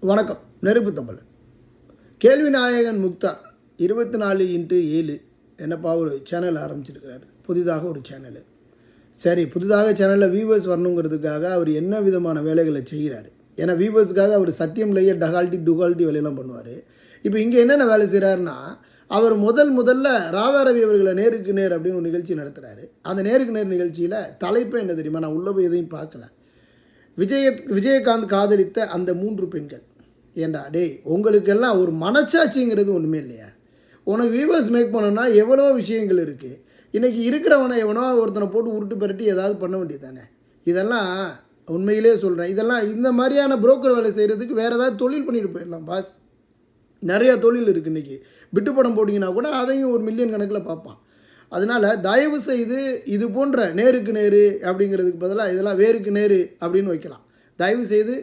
வணக்கம். நெருப்பு தமிழ். கேள்வி நாயகன் முக்தார் 24x7 என்னப்பா ஒரு சேனல் ஆரம்பிச்சிருக்கிறாரு. புதிதாக ஒரு சேனலு. சரி, புதிதாக சேனலில் வியூவர்ஸ் வரணுங்கிறதுக்காக அவர் என்ன விதமான வேலைகளை செய்கிறாரு? ஏன்னா வியூவர்ஸுக்காக அவர் சத்தியம்லேயே டுகால்ட்டி வேலையெல்லாம் பண்ணுவார். இப்போ இங்கே என்னென்ன வேலை செய்கிறாருன்னா, அவர் முதல்ல ராதாரவி அவர்களை நேருக்கு நேர் அப்படின்னு ஒரு நிகழ்ச்சி நடத்துகிறாரு. அந்த நேருக்கு நேர் நிகழ்ச்சியில் தலைப்பே என்ன தெரியுமா? நான் உள்ள போய் எதையும் பார்க்கல. விஜயகாந்த் காதலித்த அந்த 3 பெண்கள். ஏண்டா டேய், உங்களுக்கெல்லாம் ஒரு மனச்சாட்சிங்கிறது ஒன்றுமே இல்லையா? உனக்கு வியூவர்ஸ் மேக் பண்ணணும்னா எவ்வளோ விஷயங்கள் இருக்குது. இன்றைக்கி இருக்கிறவனை எவனோ ஒருத்தனை போட்டு உருட்டு பெரட்டி ஏதாவது பண்ண வேண்டியது தானே. இதெல்லாம் உண்மையிலே சொல்கிறேன். இதெல்லாம் இந்த மாதிரியான புரோக்கர் வேலை செய்கிறதுக்கு வேறு ஏதாவது தொழில் பண்ணிட்டு போயிடலாம் பாஸ். நிறையா தொழில் இருக்குது. இன்றைக்கி பிட்டு படம் போட்டிங்கன்னா கூட அதையும் ஒரு மில்லியன் கணக்கில் பார்ப்பான். அதனால் தயவு செய்து இது போன்ற நேருக்கு நேரு அப்படிங்கிறதுக்கு பதிலாக இதெல்லாம் வேருக்கு நேரு அப்படின்னு வைக்கலாம். தயவு செய்து